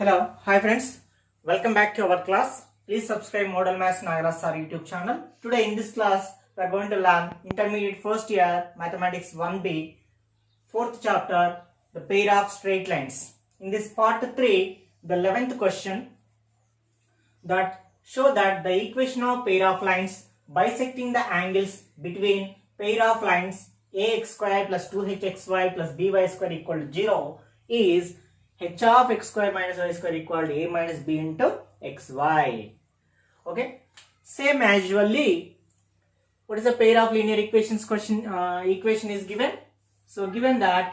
Hello, hi friends. Welcome back to our class. Please subscribe Model Maths Nagaraj Sir YouTube channel. Today in this class, we are going to learn Intermediate First Year Mathematics 1B, 4th chapter, the pair of straight lines. In this part 3, the 11th question, that show that the equation of pair of lines bisecting the angles between pair of lines ax square plus 2hxy plus by square equal to 0 is h of x square minus y square equal to a minus b into xy. Okay, same as usually, what is the pair of linear equations question? Equation is given. So given that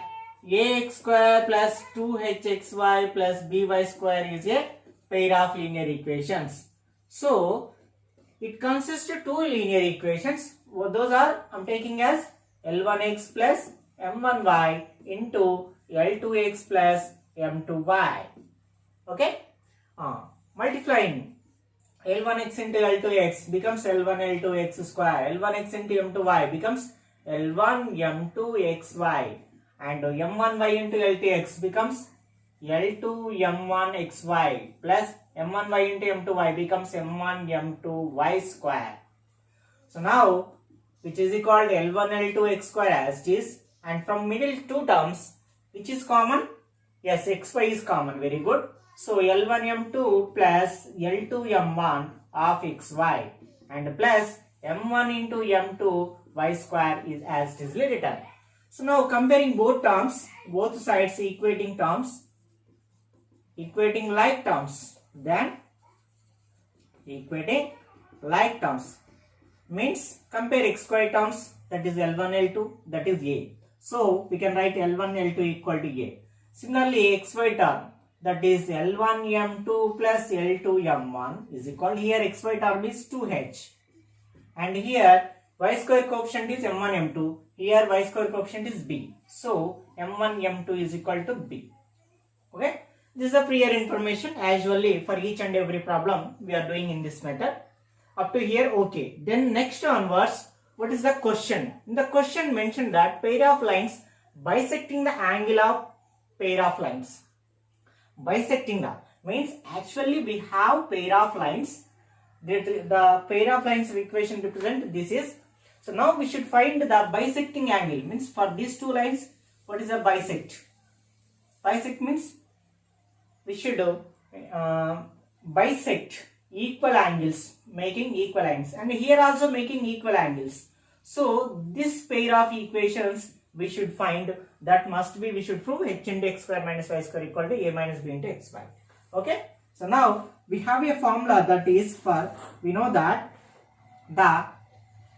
ax square plus 2hxy plus by square is a pair of linear equations. So it consists of two linear equations. Those are, I'm taking as L1x plus M1y into L2x plus M2y. Okay, multiplying L1x into L2x becomes L1 L2x square. L1x into M2y becomes L1 M2xy, and M1y into L2x becomes L2 M1xy plus M1y into M2y becomes M1 M2y square. So now, which is equal to L1 L2x square as it is, and from middle two terms, which is common? Yes, xy is common. Very good. So L1 M2 plus L2 M1 of xy and plus M1 into M2 y square is as it is written. So now comparing both terms, both sides equating terms, equating like terms, then equating like terms means compare x square terms, that is L1 L2, that is a. So we can write L1 L2 equal to a. Similarly, xy term, that is L1 M2 plus L2 M1 is equal to, here xy term is 2h, and here y square coefficient is M1 M2, here y square coefficient is b. So M1 M2 is equal to b. Okay, this is a prior information. As usually for each and every problem we are doing in this method. Up to here, okay. Then next onwards, what is the question? In the question mentioned that pair of lines bisecting the angle of pair of lines. Bisecting the means actually we have pair of lines. The pair of lines equation represent this is. So now we should find the bisecting angle. Means for these two lines, what is a bisect? Bisect means we should bisect equal angles, making equal angles, and here also making equal angles. So this pair of equations we should find, that must be, we should prove h into x square minus y square equal to a minus b into xy. Okay, so now we have a formula that is for, we know that the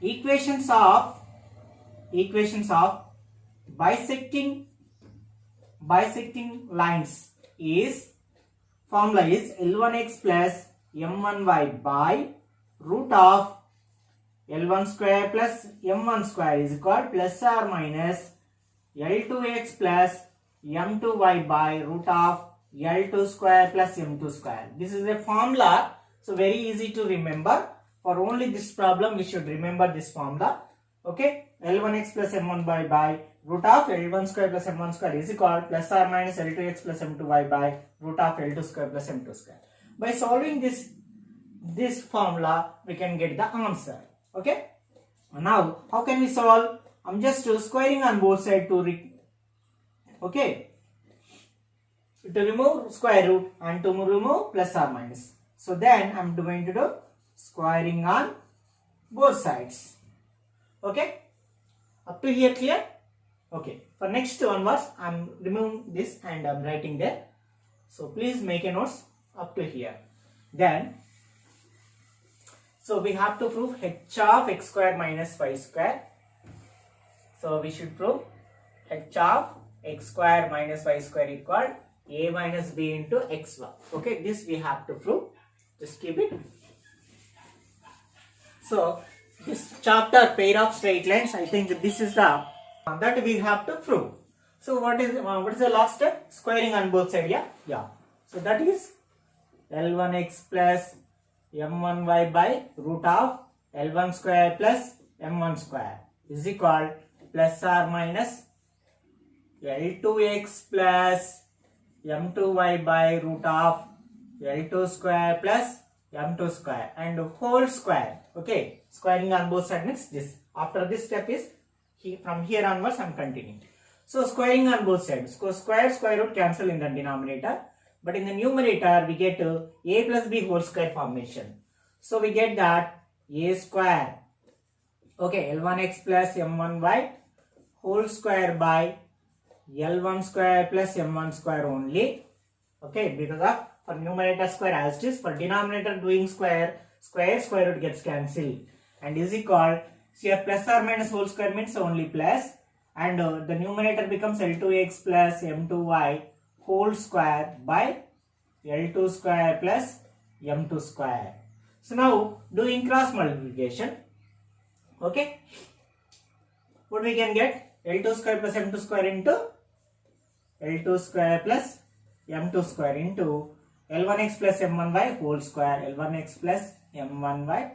equations of bisecting lines is, formula is L1x plus M1y by root of L1 square plus M1 square is equal plus or minus L2x plus M2y by root of L2 square plus M2 square. This is a formula, so very easy to remember. For only this problem we should remember this formula. Okay, L1x plus M1y by root of L1 square plus M1 square is equal plus or minus L2x plus M2y by root of L2 square plus M2 square. By solving this formula, we can get the answer. Okay. Now, how can we solve? I'm just squaring on both sides to remove square root and to remove plus or minus. So then I'm going to do squaring on both sides. Okay. Up to here clear? Okay. For next onwards, I'm removing this and I'm writing there. So please make a notes up to here. Then, so we have to prove h of x square minus y square. So we should prove h of x square minus y square equal a minus b into xy. Okay, this we have to prove. Just keep it. So this chapter, pair of straight lines, I think this is the that we have to prove. So what is the last step? Squaring on both sides. Yeah. So that is L1x plus M1y by root of L1 square plus M1 square is equal plus or minus L2x plus m2y by root of L2 square plus m2 square and whole square. Okay, squaring on both sides means this. After this step is from here onwards I am continuing. So squaring on both sides. So square root cancel in the denominator, but in the numerator we get a plus b whole square formation. So we get that a square, okay, L1x plus m1y whole square by L1 square plus m1 square only. Okay, because of for numerator square as it is, for denominator doing square root gets cancelled and is equal, here plus or minus whole square means only plus, and the numerator becomes L2x plus m2y whole square by L2 square plus m2 square. So now doing cross multiplication, okay, what we can get? L2 square plus m2 square into L2 square plus m2 square into L1x plus m1y whole square, L1x plus m1y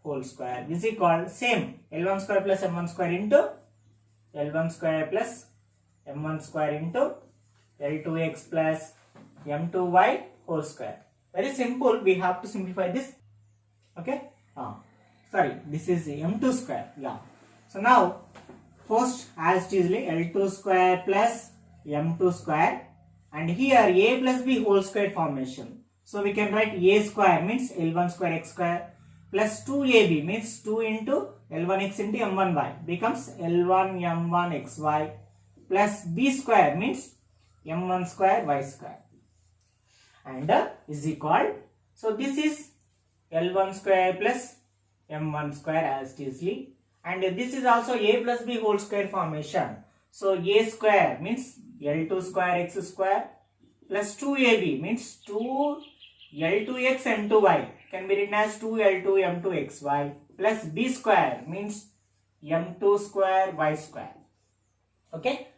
whole square is equal same L1 square plus m1 square into L1 square plus m1 square into L2x plus m2y whole square. Very simple, we have to simplify this. Okay, sorry, this is m2 square. Yeah, so now first as it is L2 square plus m2 square, and here a plus b whole square formation. So we can write a square means L1 square x square plus 2ab means 2 into L1x into m1y becomes L1 m1 xy plus b square means m1 square y square and is equal. So this is L1 square plus m1 square as it is, and this is also a plus b whole square formation. So a square means L2 square x square plus 2ab means 2 L2x m2y can be written as 2 L2 m2xy plus b square means m2 square y square. Okay,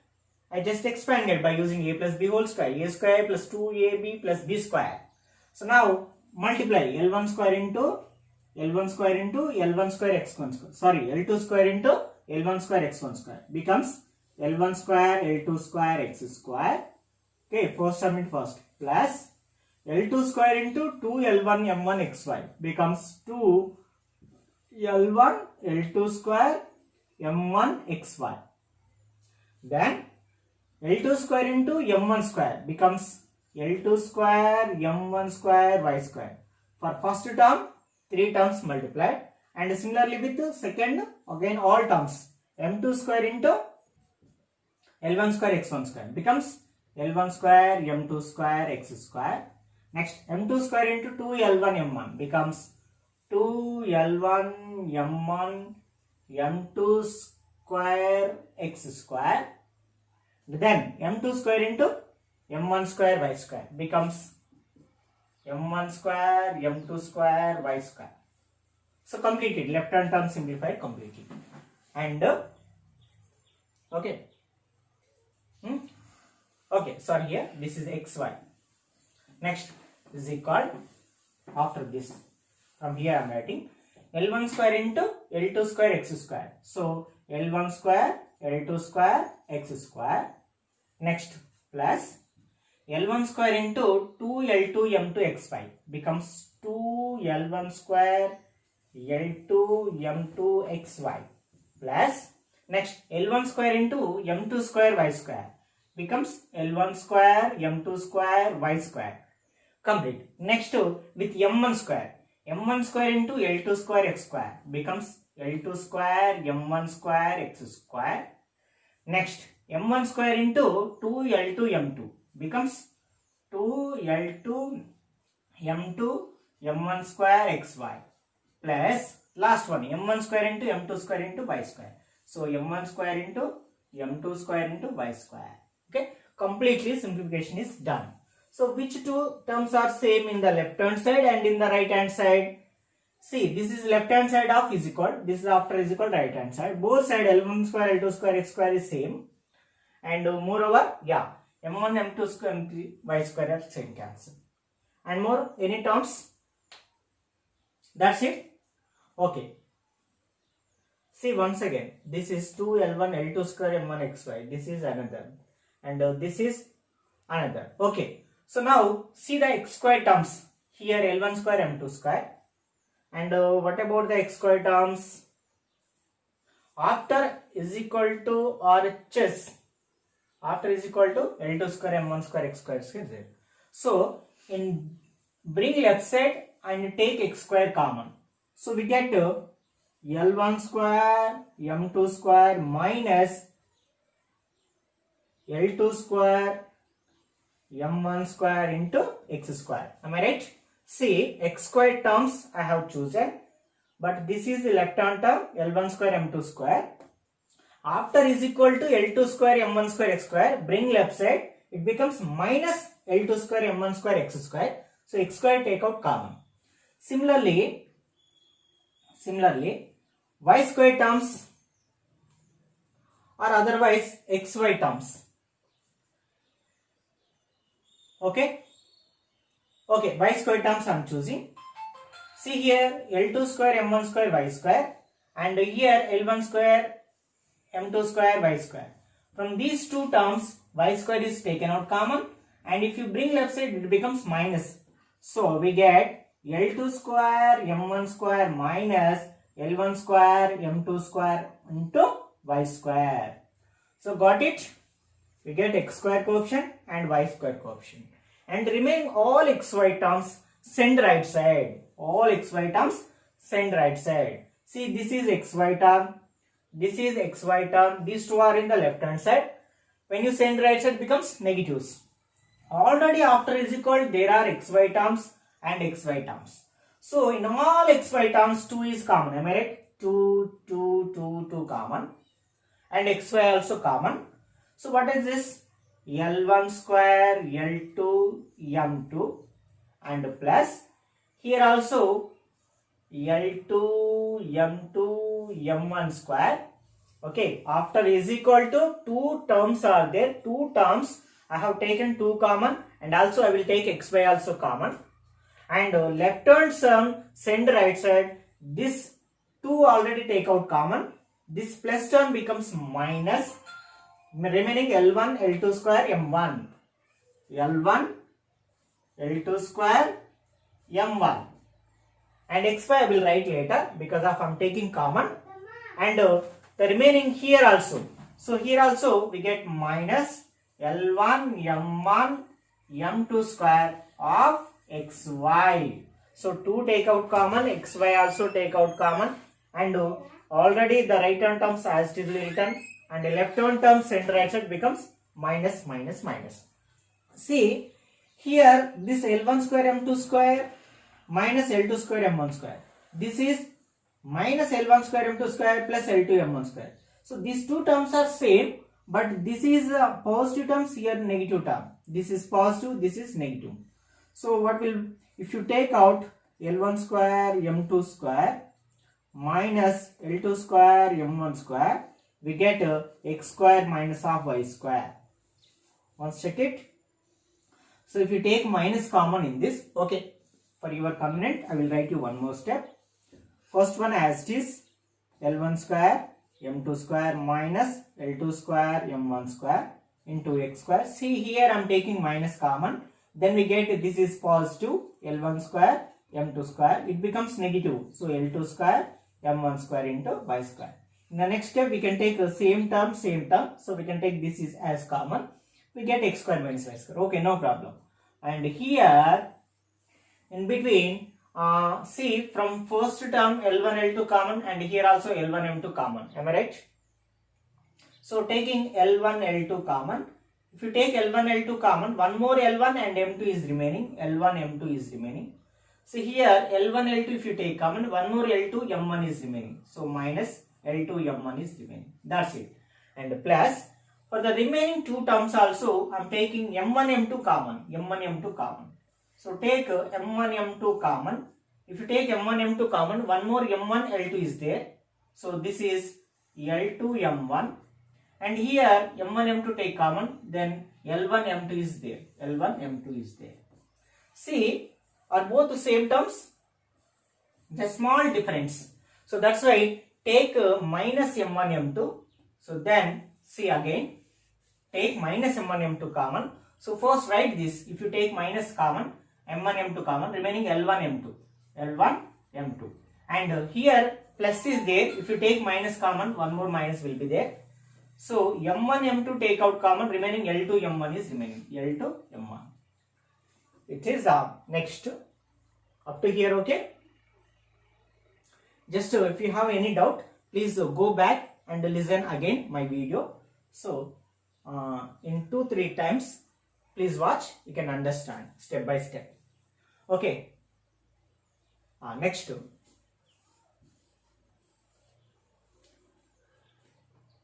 I just expanded by using a plus b whole square, a square plus 2ab plus b square. So now multiply L1 square into L1 square into L1 square x1 square, sorry, L2 square into L1 square x1 square becomes L1 square L2 square x square. Okay, first sum it first plus L2 square into 2L1 m1 xy becomes 2 L1 L2 square m1 xy. Then L2 square into m1 square becomes L2 square m1 square y square. For first term 3 terms multiplied, and similarly with the second again all terms m2 square into L1 square x1 square becomes L1 square m2 square x square. Next m2 square into 2L1 m1 becomes 2L1 m1 m2 square x square. Then m2 square into m1 square y square becomes m1 square m2 square y square. So completed, left hand term simplified completely. And okay, okay, sorry, here this is xy. Next is equal, after this from here I am writing L1 square into L2 square x square. So L1 square L2 square x square. Next plus L1 square into 2L2 m2 xy becomes 2L1 square L2 m2 xy plus next L1 square into m2 square y square becomes L1 square m2 square y square. Complete. Next with m1 square into L2 square x square becomes L2 square m1 square x square. Next m1 square into 2L2 m2 becomes 2L2 m2 m1 square xy plus last one m1 square into m2 square into y square. So m1 square into m2 square into y square. Okay, completely simplification is done. So which two terms are same in the left hand side and in the right hand side? See, this is left hand side of is equal, this is after is equal right hand side. Both side L1 square L2 square x square is same, and moreover, yeah, m1 m2 square m3 y square are same, cancel. And more any terms? That's it. Okay. See once again, this is 2L1 L2 square m1 xy. This is another, and this is another. Okay, so now see the x square terms here, L1 square M2 square, and what about the x square terms after is equal to RHS, after is equal to L2 square M1 square x square is there. So in bring left side and take x square common, so we get L1 square M2 square minus L2 square M1 square into x square. Am I right? See, x square terms I have chosen, but this is the left hand term L1 square M2 square. After is equal to L2 square M1 square x square, bring left side, it becomes minus L2 square M1 square x square. So x square take out common. Similarly, y square terms or otherwise xy terms. Okay, y square terms I am choosing. See here L2 square M1 square y square, and here L1 square M2 square y square. From these two terms y square is taken out common, and if you bring left side it becomes minus. So we get L2 square M1 square minus L1 square M2 square into y square. So got it? We get x square coefficient and y square coefficient. And remaining all xy terms send right side. All xy terms send right side. See, this is xy term, this is xy term, these two are in the left hand side. When you send right side, becomes negatives. Already after is equal, there are xy terms and xy terms. So in all xy terms 2 is common. Am I right? 2 common, and xy also common. So what is this? L1 square L2 M2 and plus here also L2 M2 M1 square. Okay, after is equal to 2 terms are there, 2 terms I have taken 2 common, and also I will take xy also common, and left hand sum send right side, this 2 already take out common, this plus term becomes minus, remaining L1 L2 square M1, L1 L2 square M1, and xy I will write later because of I am taking common, and the remaining here also. So here also we get minus L1 M1 M2 square of xy. So 2 take out common, xy also take out common, and already the right hand terms as it is written, and the left hand term send right side becomes minus minus minus. See here this L1 square M2 square minus L2 square M1 square. This is minus L1 square M2 square plus L2 M1 square. So these two terms are same, but this is positive terms, here negative term. This is positive, this is negative. So what will, if you take out L1 square M2 square minus L2 square M1 square, we get x square minus of y square. Once check it. So if you take minus common in this, okay, for your convenience I will write you one more step. First one as it is, L1 square M2 square minus L2 square M1 square into x square. See here I am taking minus common, then we get this is positive L1 square M2 square, it becomes negative, so L2 square M1 square into y square. In the next step we can take the same term, so we can take this is as common, we get x square minus y square. Okay, no problem. And here in between, see from first term L1 L2 common, and here also L1 M2 common. Am I right? So taking L1 L2 common, if you take L1 L2 common, one more L1 and M2 is remaining, L1 M2 is remaining. So here L1 L2 if you take common, one more L2 M1 is remaining, so minus L2 M1 is remaining. That's it. And plus for the remaining two terms also I am taking M1 M2 common, M1 M2 common. So take M1 M2 common. If you take M1 M2 common, one more M1 L2 is there, so this is L2 M1, and here M1 M2 take common, then L1 M2 is there, L1 M2 is there. See, are both the same terms? The small difference. So that's why take minus M1 M2. So then see again, take minus M1 M2 common. So first write this. If you take minus common, m1 m2 common, remaining l1 m2, and here plus is there. If you take minus common, one more minus will be there. So m1 m2 take out common, remaining l2 m1 is remaining, l2 m1. It is next up to here. Okay, just if you have any doubt, please go back and listen again my video. So in 2-3 times please watch, you can understand step by step. Okay, next,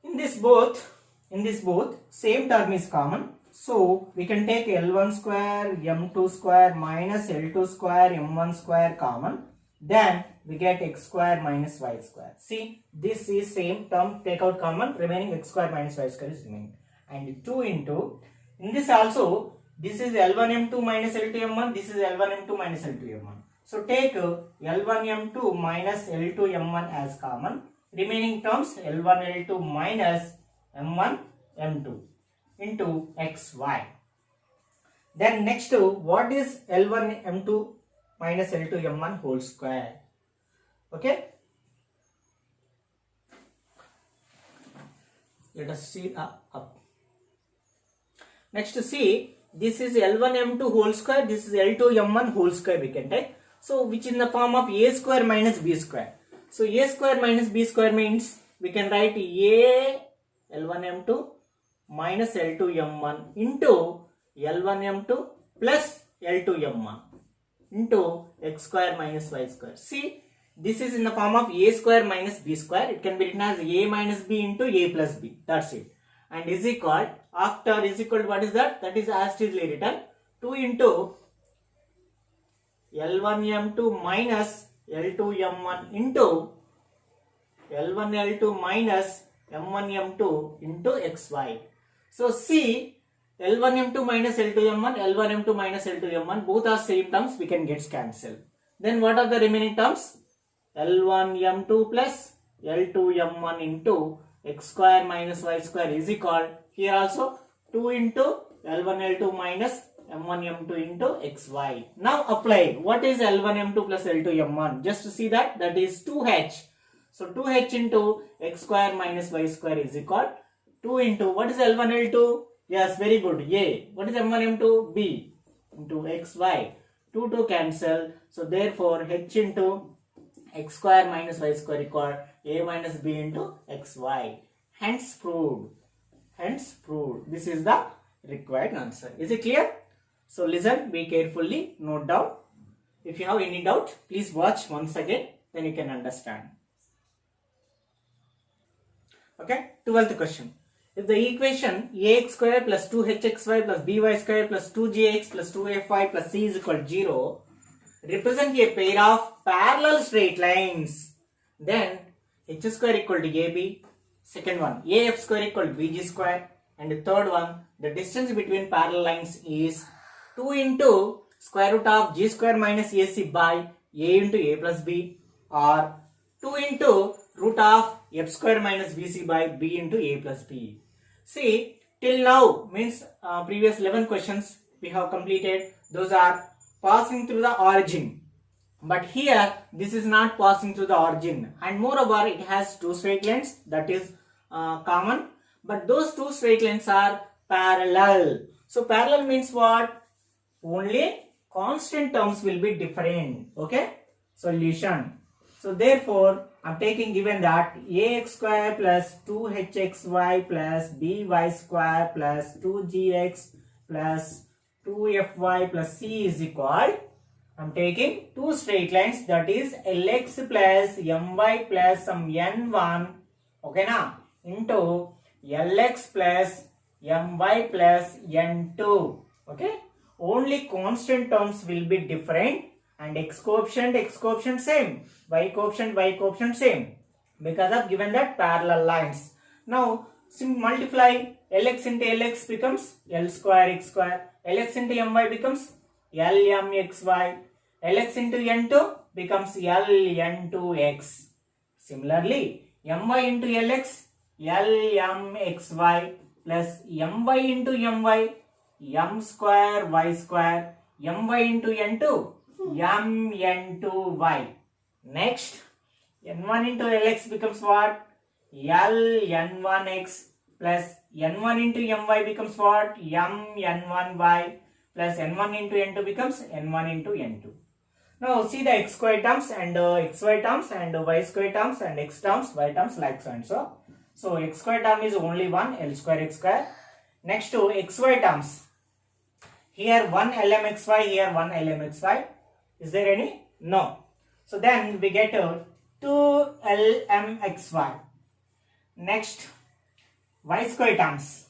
in this both same term is common, so we can take L1 square M2 square minus L2 square M1 square common, then we get x square minus y square. See, this is same term, take out common, remaining x square minus y square is remaining, and 2 into, in this also, this is L1 M2 minus L2 M1, this is L1 M2 minus L2 M1. So take L1 M2 minus L2 M1 as common, remaining terms L1 L2 minus M1 M2 into xy. Then next, what is L1 M2 minus L2 M1 whole square? Okay, let us see up. Next, see, this is L1 M2 whole square, this is L2 M1 whole square we can take. So which in the form of a square minus b square. So a square minus b square means we can write a L1 M2 minus L2 M1 into L1 M2 plus L2 M1 into x square minus y square. See, this is in the form of a square minus b square. It can be written as a minus b into a plus b. That's it. And is equal, after is equal to what is that? That is as it is written, 2 into L1 M2 minus L2 M1 into L1 L2 minus M1 M2 into xy. So see, L1 M2 minus L2 M1, L1 M2 minus L2 M1, both are same terms, we can get cancelled. Then what are the remaining terms? L1 M2 plus L2 M1 into x square minus y square is equal, here also 2 into L1 L2 minus M1 M2 into xy. Now apply. What is L1 M2 plus L2 M1? Just to see that, that is 2h. So 2h into x square minus y square is equal 2 into, what is L1 L2? Yes, very good, a. What is M1 M2? B into xy. 2 cancel. So therefore h into x square minus y square equal a minus b into xy. Hence proved. Hence proved. This is the required answer. Is it clear? So listen, be carefully, note down. If you have any doubt, please watch once again, then you can understand. Okay, 12th question. If the equation ax square plus 2hxy plus by square plus 2gx plus 2fy plus c is equal to 0 represent a pair of parallel straight lines, then h square equal to ab, second one af square equal to bg square, and the third one, the distance between parallel lines is 2 into square root of g square minus ac by a into a plus b, or 2 into root of f square minus bc by b into a plus b. See, till now means previous 11 questions we have completed, those are passing through the origin. But here this is not passing through the origin, and moreover it has two straight lines, that is common, but those two straight lines are parallel. So parallel means what? Only constant terms will be different. Okay, solution. So therefore I am taking given that ax square plus 2hxy plus by square plus 2gx plus 2fy plus c is equal, I am taking two straight lines, that is lx plus my plus some n1, okay na, into lx plus my plus n2. Okay, only constant terms will be different, and x coefficient same, y coefficient same, because of given that parallel lines. Now multiply lx into lx becomes l square x square, lx into my becomes l m xy, lx into n2 becomes l n2x. Similarly, my into lx l m xy plus my into my m square y square, my into n2, m n2y. Next, n1 into lx becomes what? L n1x plus n1 into my becomes what? M n1y plus n1 into n2 becomes n1 into n2. Now see the x square terms and xy terms and y square terms and x terms, y terms like so and so. So x square term is only 1, L square x square. Next to xy terms. Here 1 lmxy, here 1 lmxy. Is there any? No. So then we get 2 lmxy. Next, y square terms.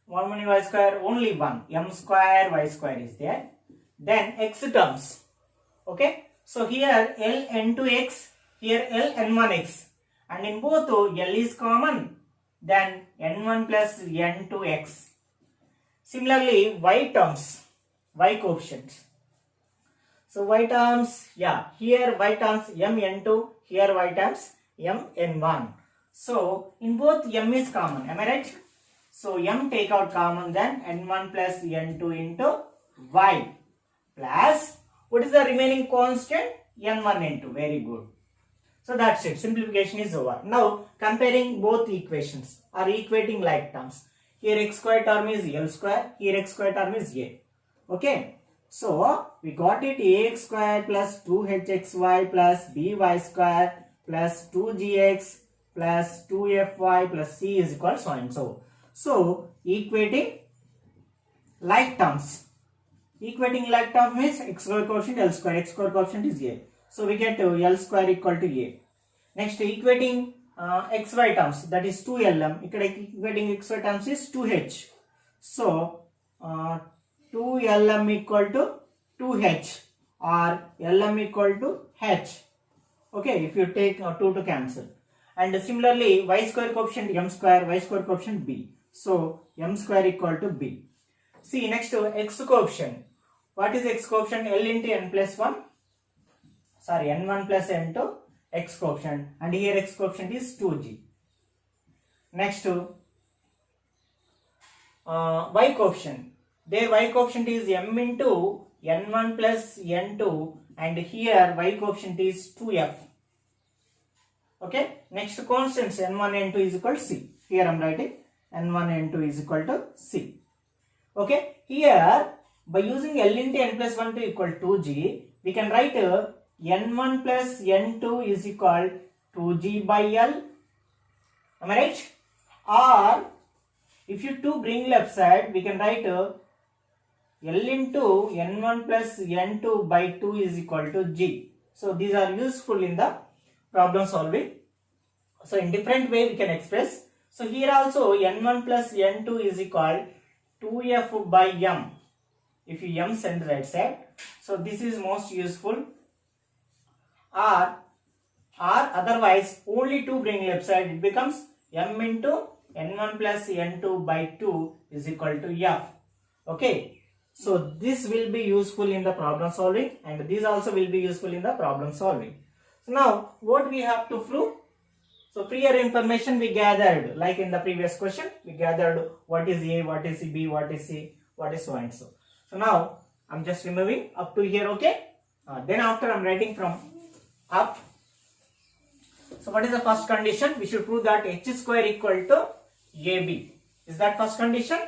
1 many y square, only 1. M square y square is there. Then x terms. Okay. So here L n2x, here L n1x. And in both L is common. Then n1 plus n2x. Similarly, y terms, y coefficients. So y terms, yeah, here y terms m n2, here y terms m n1. So in both m is common, am I right? So m take out common, then n1 plus n2 into y plus, what is the remaining constant? n1 n2, very good. So that's it, simplification is over. Now comparing both equations or equating like terms. Here x square term is L square, here x square term is A. Okay, so we got it ax square plus 2hxy plus by square plus 2gx plus 2fy plus c is equal to so and so. So equating like terms. Equating like term means x square coefficient L square, x square coefficient is A. So we get L square equal to A. Next equating xy terms, that is 2lm. Equating xy terms is 2h. So 2lm equal to 2h or lm equal to h. Okay, if you take 2 to cancel. And similarly y square coefficient m square, y square coefficient b. So m square equal to b. See next to x coefficient. What is x coefficient? L into n plus 1. Sorry, n1 plus n2 x coefficient, and here x coefficient is 2g. Next to y coefficient. There y coefficient is m into n1 plus n2, and here y coefficient is 2f. Okay. Next constants n1 n2 is equal to c. Here I am writing n1 n2 is equal to c. Okay. Here by using L into n plus 1 to equal 2g, we can write n1 plus n2 is equal 2g by L. Am I right? Or if you 2 bring left side, we can write L into n1 plus n2 by 2 is equal to g. So these are useful in the problem solving. So in different way we can express. So here also n1 plus n2 is equal 2f by m. If you m send right side. So this is most useful. Or otherwise only 2 bring left side, it becomes m into n1 plus n2 by 2 is equal to f. Okay. So this will be useful in the problem solving, and this also will be useful in the problem solving. So now what we have to prove? So prior information we gathered, like in the previous question, we gathered what is A, what is B, what is C, what is so and so. So now I'm just removing up to here, okay? Then after I'm writing from up. So what is the first condition? We should prove that h square equal to AB. Is that first condition?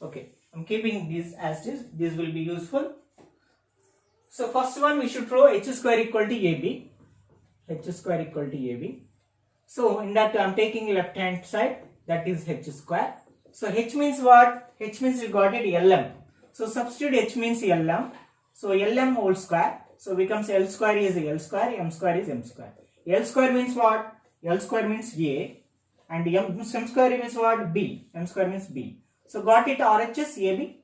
Okay, I'm keeping this as is. This will be useful. So first one we should prove h square equal to AB. H square equal to AB. So in that I'm taking left hand side, that is h square. So h means what? H means we got it Lm. So substitute h means Lm. So Lm whole square. So becomes L square is L square, M square is M square. L square means what? L square means A, and M square means what? B. M square means B. So got it RHS AB.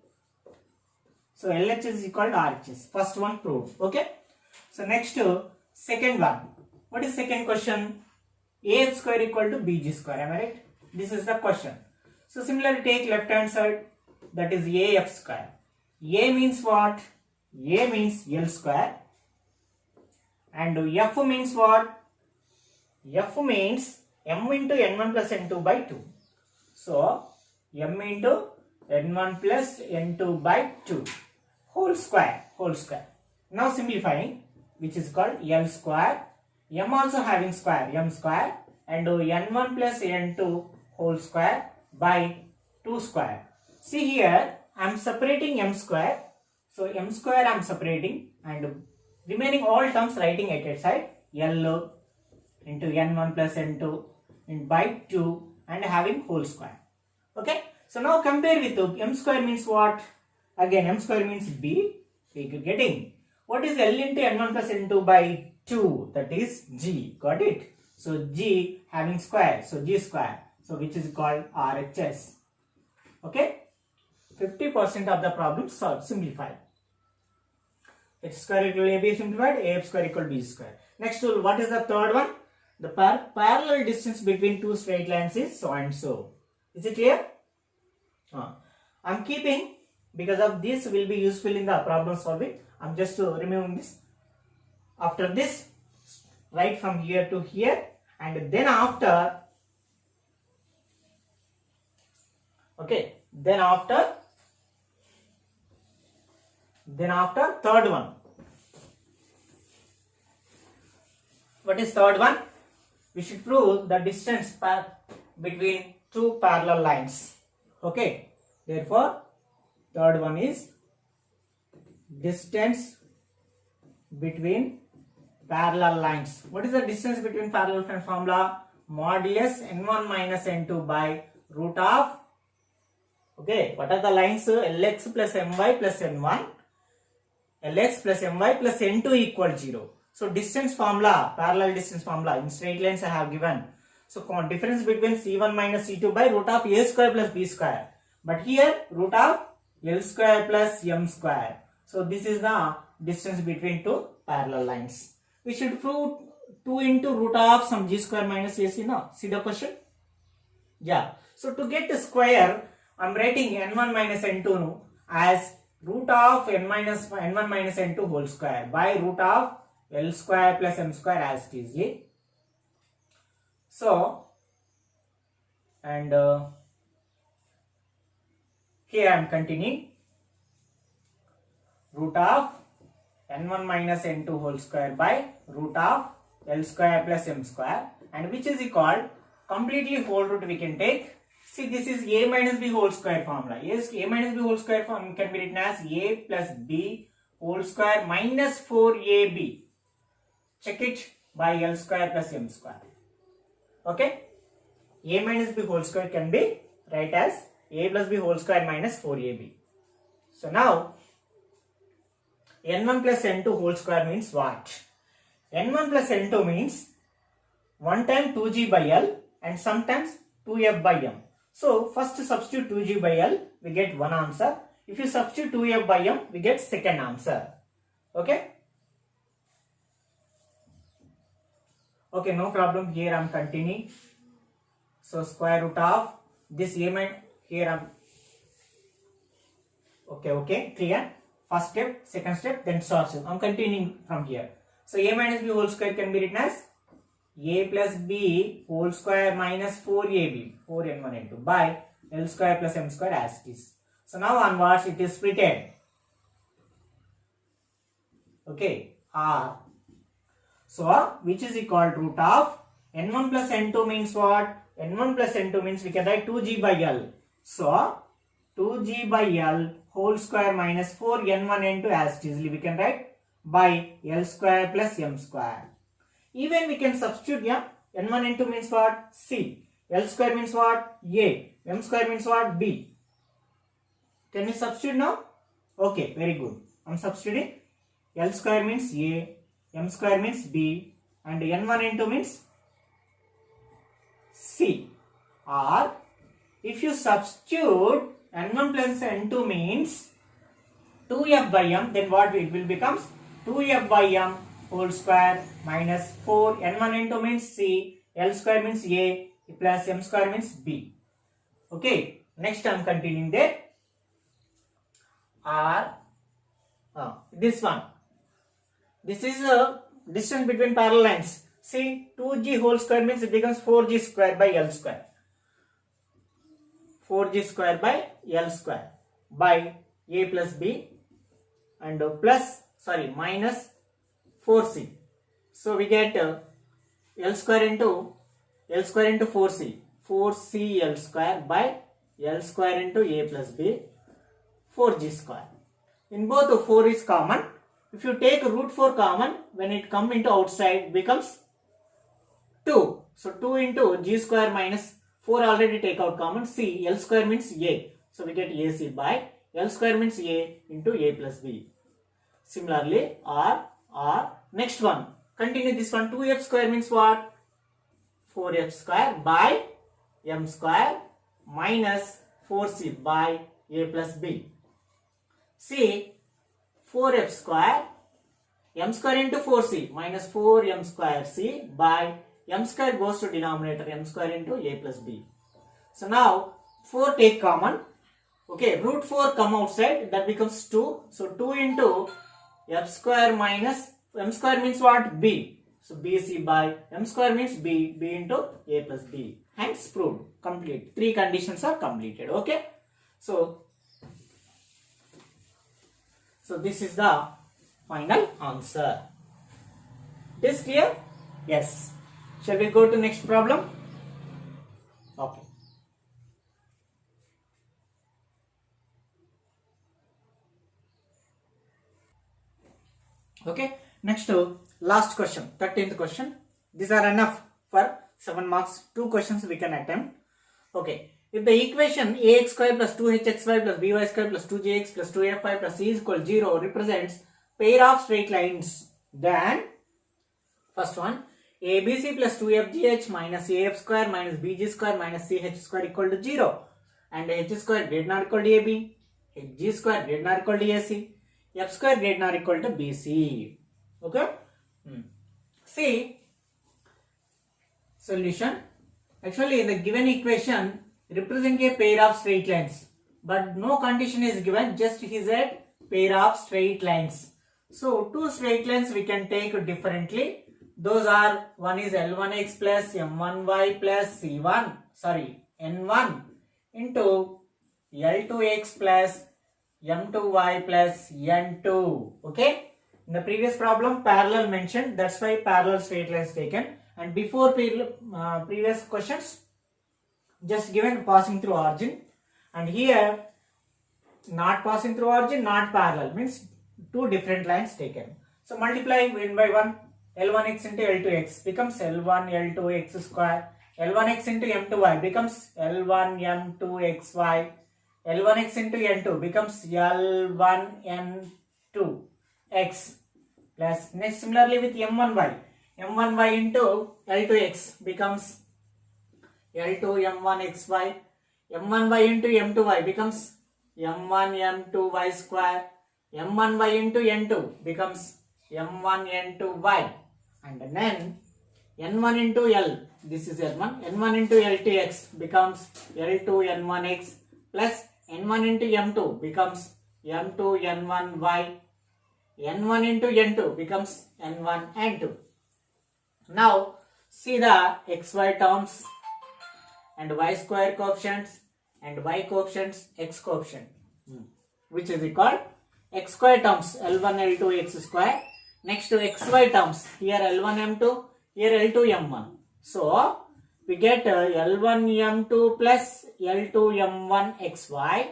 So LHS is equal to RHS. First one proved. Okay. So next second one. What is second question? AH square equal to BG square. Am I right? This is the question. So similarly take left hand side, that is AF square. A means what? A means L square. And F means what? F means M into N1 plus N2 by 2. So m into n1 plus n2 by 2 whole square. Now simplifying, which is called L square, m also having square, m square, and n1 plus n2 whole square by 2 square. See here, I am separating m square. So m square I am separating and remaining all terms writing at its side. L into n1 plus n2 by 2 and having whole square. Okay. So now compare with m square means what? Again m square means b. So you are getting what is L into n1 plus n2 by 2? That is g. Got it? So g having square. So g square. So which is called RHS. Okay. 50% of the problem solved. Simplified. X square equal AB simplified. AF square equal B square. Next rule. What is the third one? The parallel distance between two straight lines is so and so. Is it clear? I am keeping, because of this will be useful in the problem solving. I am just removing this. After this, write from here to here, and then after, okay, then after third one. What is third one? We should prove the distance between two parallel lines. Okay, therefore third one is distance between parallel lines. What is the distance between parallel lines formula? Modulus n1 minus n2 by root of, okay, what are the lines? Lx plus my plus n1, Lx plus my plus n2 equal 0. So distance formula, parallel distance formula in straight lines I have given. So difference between c1 minus c2 by root of a square plus b square. But here root of L square plus m square. So this is the distance between two parallel lines. We should prove 2 into root of some g square minus ac. No? See the question? Yeah. So to get the square, I am writing n1 minus n2 as root of n1 minus n2 whole square by root of L square plus m square as it is. So, and here I am continuing root of n1 minus n2 whole square by root of L square plus m square, and which is equal completely whole root we can take. See, this is a minus b whole square formula. Yes, a minus b whole square form can be written as a plus b whole square minus 4ab. Check it by L square plus m square. Okay, a minus b whole square can be write as a plus b whole square minus 4ab. So now n1 plus n2 whole square means what? n1 plus n2 means one time 2g by L and sometimes 2f by m. So first substitute 2g by L, we get one answer. If you substitute 2f by m, we get second answer. Okay. Okay, no problem. Here I am continuing. So square root of this a minus, here I am. Okay, clear. First step, second step, then solution. I am continuing from here. So a minus b whole square can be written as a plus b whole square minus 4ab, 4n1 n2 by L square plus m square as it is. So now onwards it is splitted. Okay, R. So which is equal to root of n1 plus n2 means what? n1 plus n2 means we can write 2g by L. So 2g by L whole square minus 4n1 n2 as it is we can write by L square plus m square. Even we can substitute, yeah, n1 n2 means what? C. L square means what? A. M square means what? B. Can we substitute now? Okay, very good. I am substituting. L square means A, m square means b, and n1 n2 means c. Or if you substitute n1 plus n2 means 2f by m, then what it will becomes 2f by m whole square minus 4 n1 n2 means c, L square means a, plus m square means b. Okay, next I am continuing there. This one. This is a distance between parallel lines. See, 2g whole square means it becomes 4g square by L square. 4g square by L square by a plus b and minus 4c. So we get L square into 4c, 4c L square by L square into a plus b, 4g square. In both 4 is common. If you take root 4 common, when it come into outside becomes 2. So 2 into g square minus 4 already take out common. C, L square means a. So we get AC by L square means a into a plus b. Similarly, R. Next one. Continue this one. 2f square means what? 4f square by m square minus 4c by a plus b. See, 4f square, m square into 4c minus 4m square c by m square goes to denominator, m square into a plus b. So now 4 take common. Okay, root 4 come outside, that becomes 2. So 2 into f square minus m square means what? B. So bc by m square means b into a plus b. Hence proved. Complete. 3 conditions are completed. Okay. So this is the final answer. It is clear? Yes. Shall we go to next problem? Okay. Okay. Next last question, 13th question. These are enough for 7 marks. 2 questions we can attempt. Okay. If the equation ax square plus 2hxy plus by square plus 2jx plus 2fy plus c is equal to 0 represents pair of straight lines, then first one, abc plus 2fgh minus af square minus bg square minus ch square equal to 0 and h square greater than or equal to ab, g square greater than or equal to ac, f square greater than or equal to bc. Okay. See, solution. Actually, the given equation represent a pair of straight lines, but no condition is given, just he said pair of straight lines. So 2 straight lines we can take differently. Those are, one is L1x plus M1y plus N1 into L2x plus M2y plus N2. Okay. In the previous problem, parallel mentioned, that's why parallel straight lines taken. And before previous questions, just given passing through origin, and here not passing through origin, not parallel, means 2 different lines taken. So multiply 1 by 1, L1x into L2x becomes L1 L2x square, L1x into M2y becomes L1 M2xy, L1x into N2 becomes L1 N2x plus, next similarly with M1y into L2x becomes L2 M1xy, M1y into M2y becomes M1 M2y square, M1y into N2 becomes M1 N2y, and then N1 into L, this is N1, N1 into L2x becomes L2 N1x plus N1 into M2 becomes M2 N1y, N1 into N2 becomes N1 N2. Now see the xy terms and y square coefficients and y coefficients, x coefficient, which is equal x square terms L1 L2 x square. Next to xy terms, here L1 M2, here L2 M1. So we get L1 M2 plus L2 M1 xy.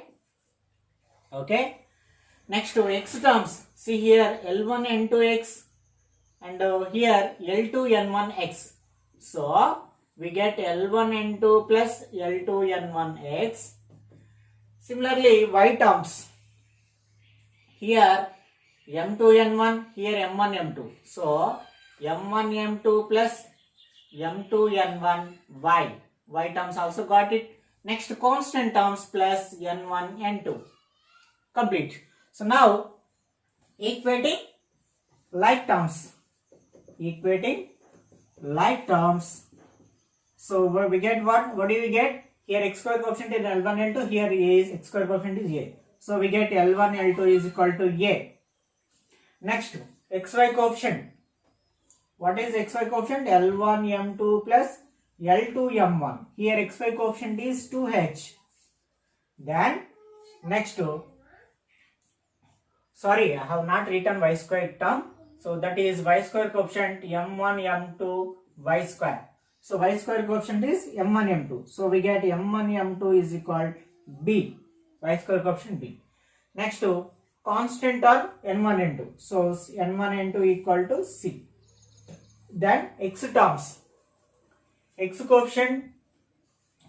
Okay. Next to x terms, see here L1 N2x and here L2 N1x. So we get L1 N2 plus L2 N1x. Similarly, y terms, here M2 N1, here M1 M2. So M1 M2 plus M2 N1 y. Y terms also got it. Next, constant terms plus N1 N2. Complete. So now equating like terms. So we get what? What do we get? Here x square coefficient is L1 L2. Here A is x square coefficient is A. So we get L1 L2 is equal to A. Next, xy coefficient. What is xy coefficient? L1 M2 plus L2 M1. Here xy coefficient is 2H. Then next, sorry, I have not written y square term. So that is y square coefficient m1 m2 y square. So y square coefficient is m1 m2. So we get m1 m2 is equal b. Y square coefficient b. Next to constant are n1 n2. So n1 n2 equal to c. Then x terms. X coefficient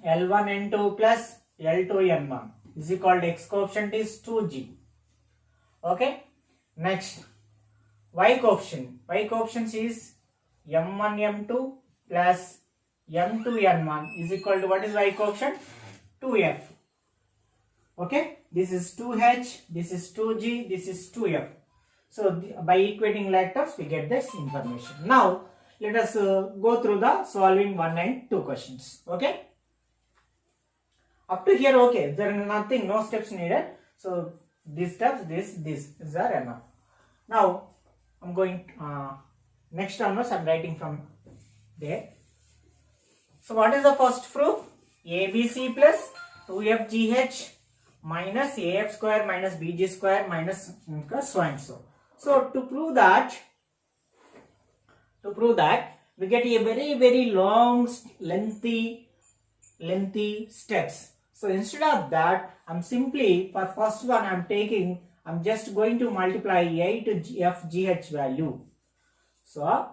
L1 n2 plus L2 n1 is equal to x coefficient is 2g. Okay. Next, y coefficient. Y coefficient is m1 m2 plus m2 n1 is equal to what is y coefficient? 2f. Okay. This is 2h. This is 2g. This is 2f. So by equating like terms we get this information. Now let us go through the solving 1 and 2 questions. Okay. Up to here, okay. There is nothing, no steps needed. So these steps, this are enough. Now I'm going next onwards. I'm writing from there. So what is the first proof? ABC plus 2FGH minus AF square minus BG square minus so and so. So to prove that we get a very long lengthy steps. So instead of that, I'm simply, for first one I'm just going to multiply A to FGH value. So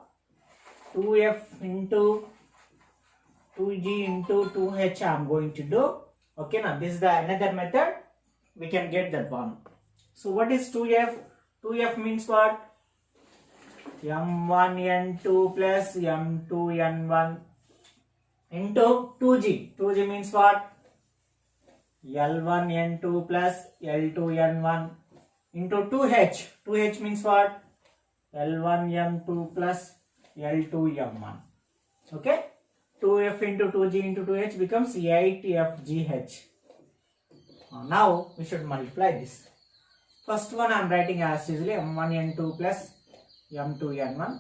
2F into 2G into 2H I'm going to do. Okay, now this is the another method. We can get that one. So what is 2F? 2F means what? M1 N2 plus M2 N1 into 2G. 2G means what? L1 N2 plus L2 N1 into 2H. 2H means what? L1 M2 plus L2 M1. Okay? 2F into 2G into 2H becomes 8FGH. Now we should multiply this. First one I am writing as usually M1 N2 plus M2 N1.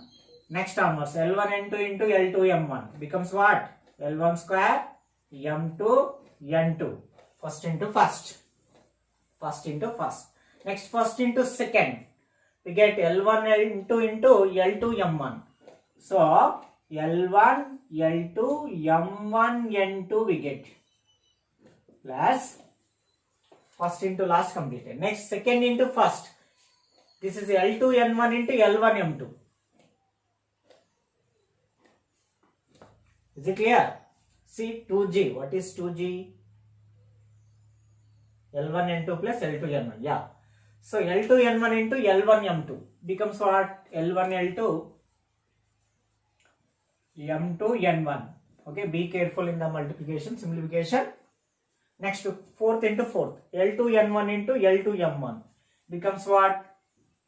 Next onwards L1 N2 into L2 M1 becomes what? L1 square M2 N2. First into first. Next first into second. We get L1 L2 into L2 M1. So L1 L2 M1 N2 we get. Plus first into last completed. Next second into first. This is L2 N1 into L1 M2. Is it clear? See 2G. What is 2G? L1 N2 plus L2 N1. Yeah. So L2 N1 into L1 M2 becomes what? L1 L2 M2 N1. Okay. Be careful in the multiplication, simplification. Next fourth into fourth. L2 N1 into L2 M1 becomes what?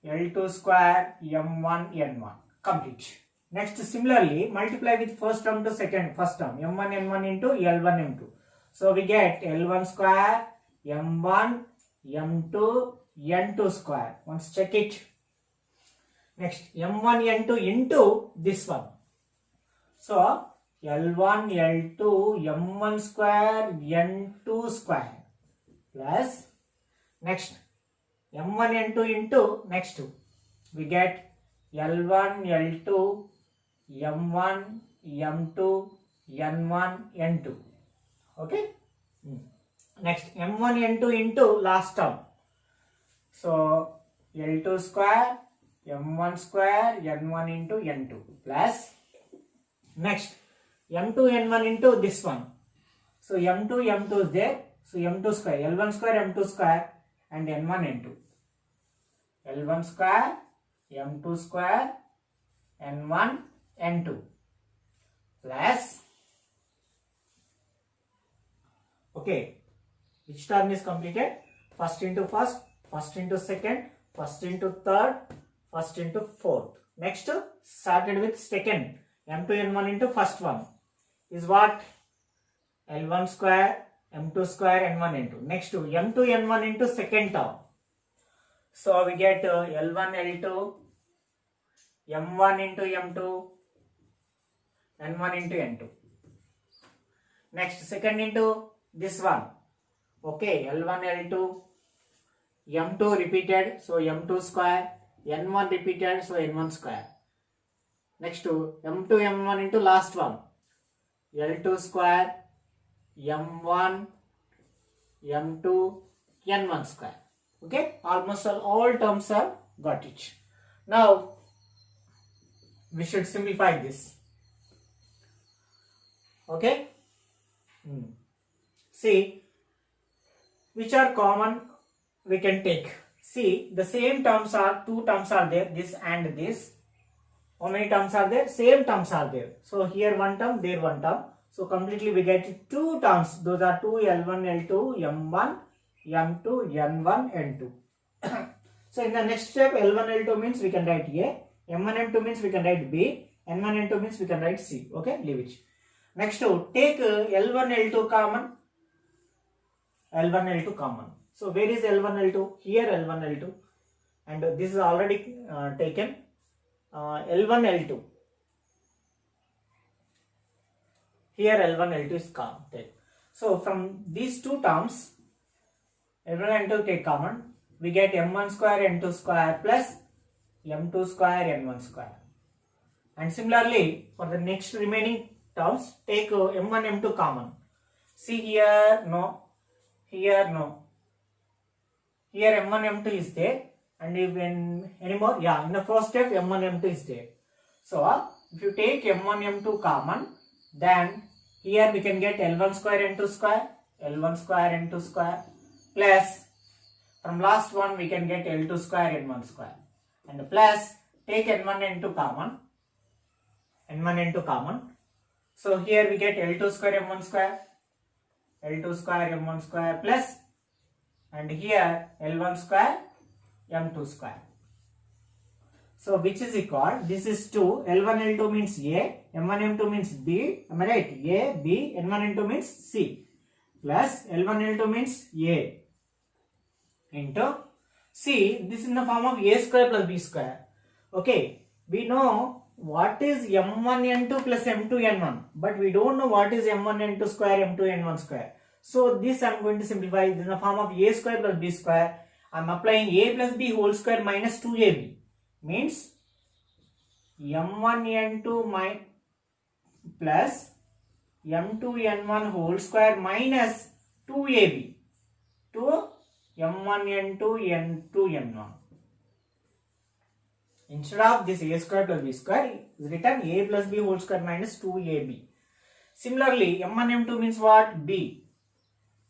L2 square M1 N1. Complete. Next similarly multiply with first term to first term. M1 N1 into L1 M2. So we get L1 square M1 M2 N2 square. Once check it. Next M1 N2 into this one. So L1 L2 M1 square N2 square plus next M1 N2 into next two. We get L1 L2 M1 M2 N1 N2. Okay. Next M1 N2 into last term. So L2 square M1 square N1 into N2 plus next M2 N1 into this one. So M2 M2 is there. So M2 square L1 square M2 square and N1 N2. L1 square M2 square N1 N2 plus okay. Which term is completed? First into first, first into second, first into third, first into fourth. Next started with second. M2 N1 into first one is what? L1 square M2 square N1 N2. Next to M2 N1 into second term. So we get L1 L2 M1 into M2 N1 into N2. Next second into this one. Okay, L1, L2, M2 repeated, so M2 square, N1 repeated, so N1 square. Next to M2, M1 into last one, L2 square, M1, M2, N1 square. Okay, almost all terms are got it. Now, we should simplify this. Okay, see, which are common we can take. See, the same terms are, two terms are there, this and this. How many terms are there? Same terms are there. So here one term, there one term. So completely we get two terms. Those are two, L1, L2, M1, M2, N1, N2. So in the next step, L1, L2 means we can write A, M1, M2 means we can write B, N1, N2 means we can write C. Okay, leave it. Next, take L1, L2 common. L1, L2 common. So where is L1, L2? Here L1, L2. And this is already taken. L1, L2. Here L1, L2 is common. So from these two terms, L1, L2 take common. We get M1 square, N2 square plus M2 square, N1 square. And similarly, for the next remaining terms, take M1, M2 common. See here, no. Here, no. Here M1, M2 is there. And even anymore, yeah, in the first step, M1, M2 is there. So, if you take M1, M2 common, then here we can get L1 square, N2 square, L1 square, N2 square, plus from last one we can get L2 square, N1 square. And plus, take N1, N2 common, N1, N2 common. So, here we get L2 square, M1 square, L2 square, M1 square plus, and here L1 square, M2 square. So which is equal, this is 2, L1, L2 means A, M1, M2 means B, am I right? A, B, N1, N2 means C, plus L1, L2 means A into C. This is in the form of A square plus B square. Okay, we know what is M1, N2 plus M2, N1, but we don't know what is M1, N2 square, M2, N1 square. So this I am going to simplify in the form of A square plus B square. I am applying A plus B whole square minus 2AB. Means M1, N2 plus M2, N1 whole square minus 2AB to M1, N2, N2, N1. Instead of this A square plus B square, is written A plus B whole square minus 2AB. Similarly, M1, M2 means what? B.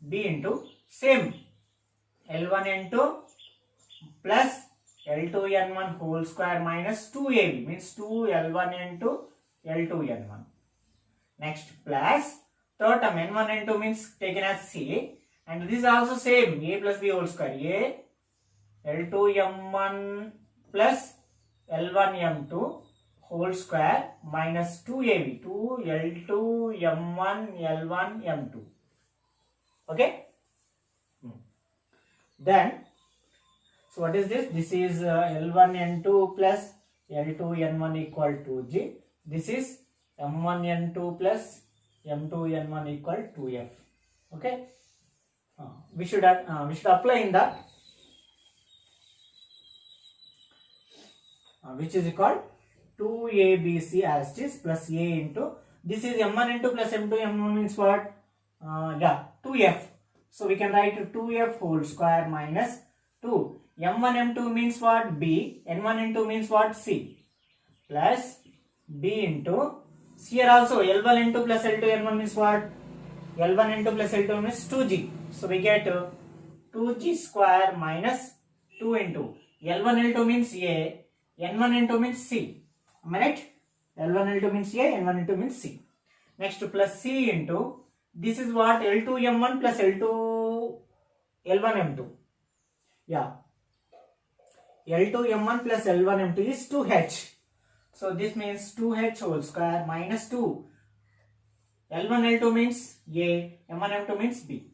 B into same L1, N2 plus L2, N1 whole square minus 2AB means 2 L1, N2, L2, N1. Next plus third term N1, N2 means taken as C, and this is also same A plus B whole square, A L2, M1 plus L1, M2 whole square minus 2AB, 2 L2, M1, L1, M2. Okay. Then, so what is this? This is L1, N2 plus L2, N1 equal to G. This is M1, N2 plus M2, N1 equal to F. Okay. We should apply in that, which is equal 2ABC as it is plus A into, this is M1, N2 plus M2, M1 means what? 2F. So we can write 2F whole square minus 2. M1, M2 means what? B. N1, N2 means what? C. Plus B into, here also L1, N2 plus L2, N1 means what? L1, N2 plus L2 means 2G. So we get 2G square minus 2 into L1, L2 means A, N1, N2 means C. Am I right? L1, L2 means A, N1, N2 means C. Next plus C into, this is what? L2, M1 plus L2, L1, M2. Yeah. L2, M1 plus L1, M2 is 2H. So this means 2H whole square minus 2. L1, L2 means A, M1, M2 means B.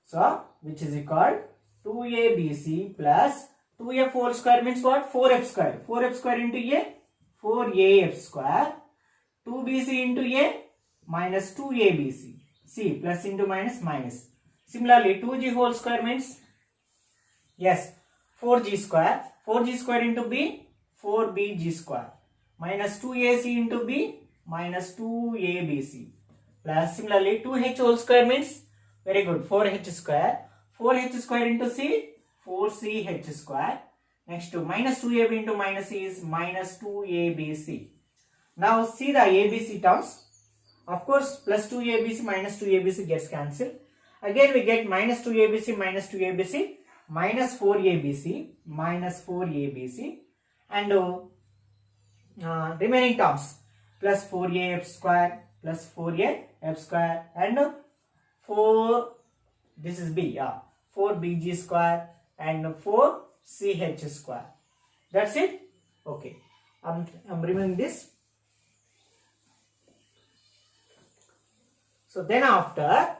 So, which is equal 2ABC plus 2F whole square means what? 4F square. 4F square into A, 4AF square. 2BC into A minus 2ABC. C plus into minus minus. Similarly, 2g whole square means, yes, 4g square. 4g square into b, 4bg square. Minus 2ac into b, minus 2abc. Plus similarly, 2h whole square means, very good, 4h square. 4h square into c, 4ch square. Next to minus 2ab into minus c is minus 2abc. Now see the abc terms. Of course, plus 2abc minus 2abc gets cancelled. Again we get minus 2abc minus 2abc minus 4abc minus 4abc, and remaining terms plus 4af square plus 4af square and 4, this is b, 4bg square and 4ch square. That's it. Okay, I'm removing this. So then after,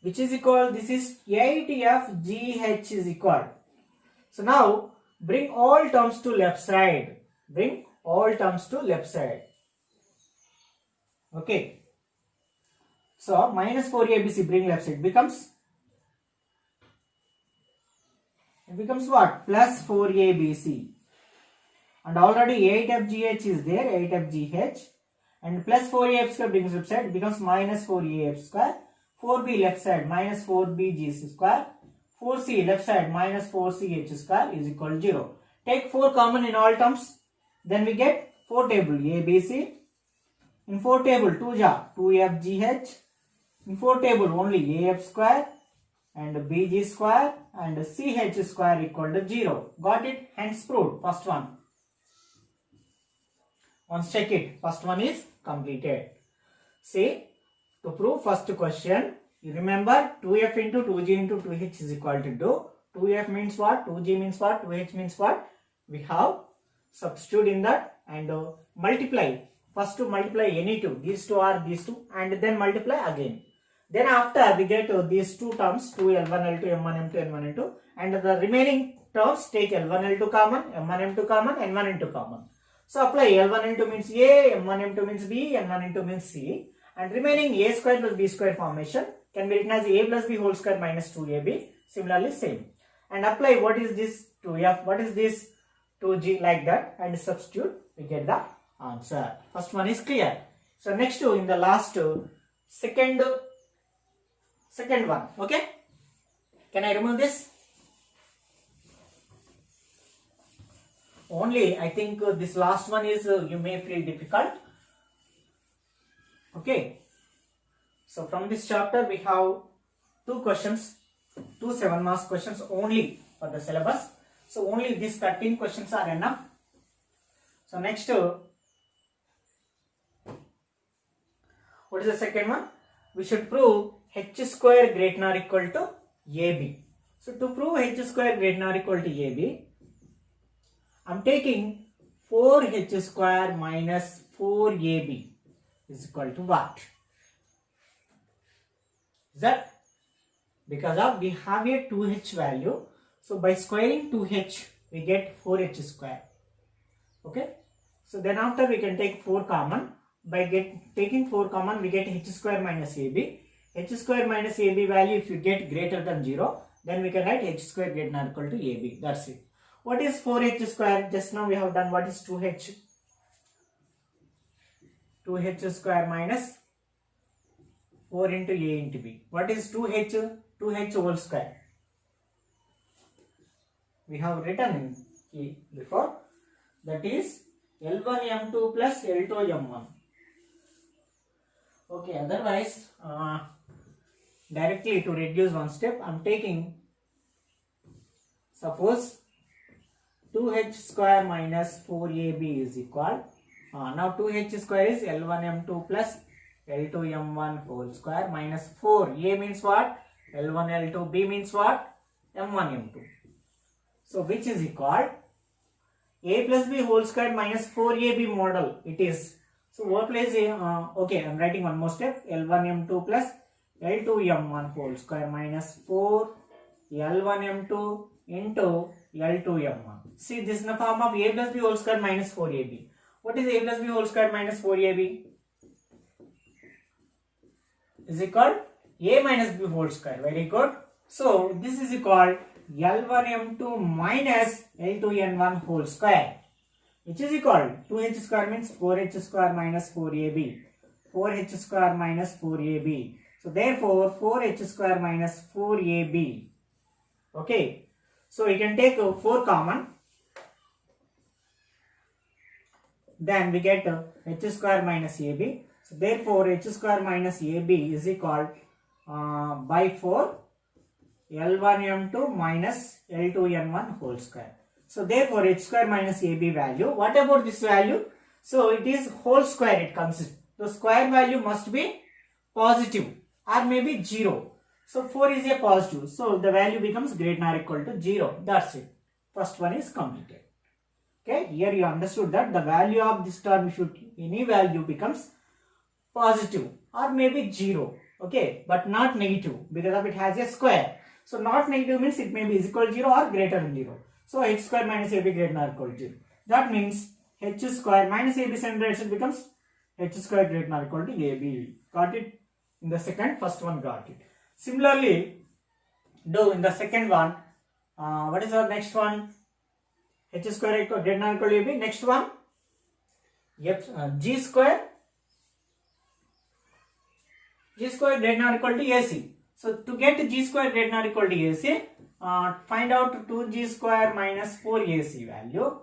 which is equal, this is 8fgh is equal. So now bring all terms to left side. Bring all terms to left side. Okay. So minus 4abc bring left side, becomes, it becomes what? Plus 4abc. And already 8fgh is there, 8fgh. And plus 4af square brings left side, becomes minus 4af square. 4b left side minus 4bg square. 4c left side minus 4ch square is equal to 0. Take 4 common in all terms. Then we get 4 table abc. In 4 table 2 ja 2fgh. In 4 table only af square and bg square and ch square equal to 0. Got it? Hence proved. First one. Once check it. First one is completed. See, to prove first question, you remember 2f into 2g into 2h is equal to 2. 2f means what? 2g means what? 2h means what? We have substitute in that and multiply. First to multiply any two. These two are these two, and then multiply again. Then after we get these two terms, 2l1, l2, m1, m2, n1, n2, and the remaining terms take l1, l2 common, m1, m2 common, n1, n2 common. So apply L1 L2 means A, M1 M2 means B, N1 N2 means C, and remaining A square plus B square formation can be written as A plus B whole square minus 2AB. Similarly same. And apply what is this 2F, what is this 2G, like that, and substitute, we get the answer. First one is clear. So next to in the last second one. Okay. Can I remove this? Only I think this last one is you may feel difficult. Okay. So from this chapter we have 2 questions, 2 7 marks questions only for the syllabus. So only these 13 questions are enough. So next, what is the second one? We should prove h square greater than or equal to AB. So to prove h square greater than or equal to AB, I am taking 4h square minus 4ab is equal to what? Is that? Because of we have a 2h value. So by squaring 2h we get 4h square. Okay. So then after we can take 4 common. By taking 4 common we get h square minus ab. H square minus ab value if you get greater than 0, then we can write h square greater than or equal to ab. That's it. What is 4h square? Just now we have done. What is 2h? 2h square minus 4 into a into b. What is 2h? 2h whole square. We have written in before. That is L1 M2 plus L2 M1. Okay, otherwise directly to reduce one step, I am taking, suppose 2h square minus 4ab is equal. Now 2h square is L1 M2 plus L2 M1 whole square minus 4. A means what? L1 L2. B means what? M1 M2. So which is equal a plus b whole square minus 4ab model it is. So what place a? Okay, I am writing one more step. L1 M2 plus L2 M1 whole square minus 4 L1 M2 into L2 M1. See, this is in the form of a plus b whole square minus 4ab. What is a plus b whole square minus 4ab? Is equal a minus b whole square. Very good. So this is called L1m2 minus L2n1 whole square, which is equal to 2h square means 4h square minus 4ab. 4h square minus 4ab. So therefore 4h square minus 4ab. Okay. So we can take 4 common. Then we get h square minus ab. So therefore h square minus ab is equal by 4 L1m2 minus L2n1 whole square. So therefore h square minus ab value. What about this value? So it is whole square it comes. The square value must be positive or maybe 0. So 4 is a positive. So the value becomes greater than or equal to 0. That's it. First one is completed. Okay. Here you understood that the value of this term should, any value becomes positive or maybe 0. Okay. But not negative because of it has a square. So not negative means it may be is equal to 0 or greater than 0. So h square minus ab greater than or equal to 0. That means h square minus ab center itself becomes h square greater than or equal to ab. Got it? In the second, first one got it. Similarly, do in the second one, what is our next one? H square greater than or equal to ab. Next one, g square greater than or equal to ac. So to get g square greater than or equal to ac, find out 2g square minus 4ac value.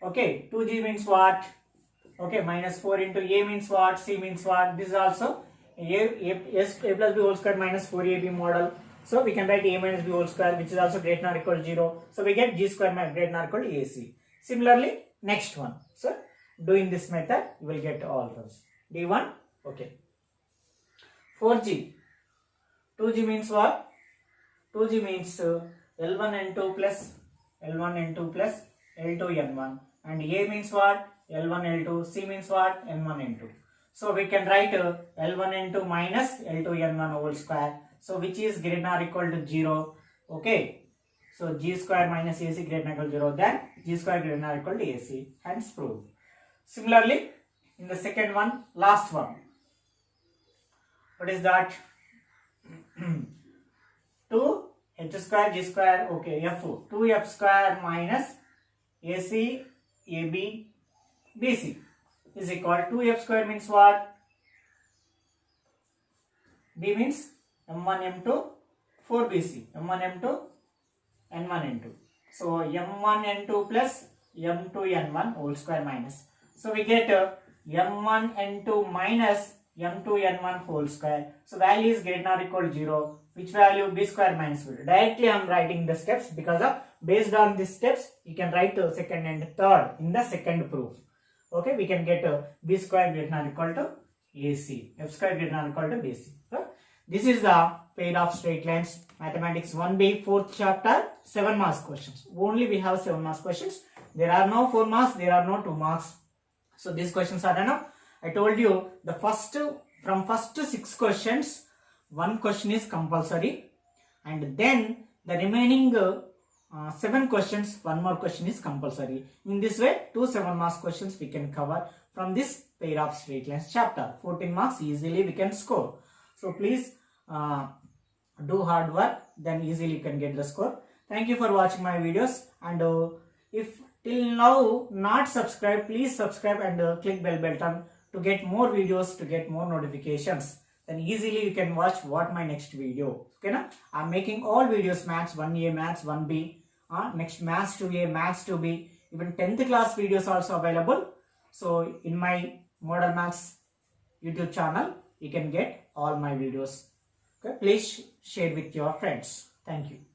Okay, 2g means what? Okay, minus 4 into a means what? C means what? This is also a plus b whole square minus 4ab model. So we can write a minus b whole square, which is also greater than or equal to 0. So we get g square greater than or equal to ac. Similarly, next one. So doing this method, you will get all those. D1, okay. 4g. 2g means what? 2g means L1n2 plus L1n2 plus L2n1. And a means what? L1L2. C means what? N1N2. So we can write L1N2 minus L2N1 whole square. So which is greater than or equal to 0. Okay. So g square minus ac greater than or equal to 0. Then g square greater than or equal to ac. Hence proved. Similarly, in the second one, last one. What is that? 2 h square g square. Okay. F. 2f square minus ac ab bc is equal to f square means what? B means m1 m2 4bc, m1 m2 n1 n2. So m1 n2 plus m2 n1 whole square minus. So we get m1 n2 minus m2 n1 whole square. So value is greater than or equal to 0. Which value? B square minus 4. Directly I am writing the steps because of based on these steps you can write second and third in the second proof. Okay, we can get b square greater than or equal to ac, f square greater than or equal to bc. This is the pair of straight lines mathematics 1b 4th chapter 7 marks questions. Only we have 7 marks questions. There are no 4 marks, there are no 2 marks. So these questions are enough. I told you the from first 6 questions 1 question is compulsory, and then the remaining 7 questions 1 more question is compulsory. In this way 2 7 marks questions we can cover from this pair of straight lines chapter. 14 marks easily we can score. So please do hard work, then easily you can get the score. Thank you for watching my videos, and if till now not subscribed, please subscribe and click bell button to get more videos, to get more notifications. Then easily you can watch what my next video. Okay, na? I'm making all videos maths 1A, maths 1B, next maths 2A, maths 2B, even 10th class videos also available. So in my Model Maths YouTube channel, you can get all my videos. Okay, please share with your friends. Thank you.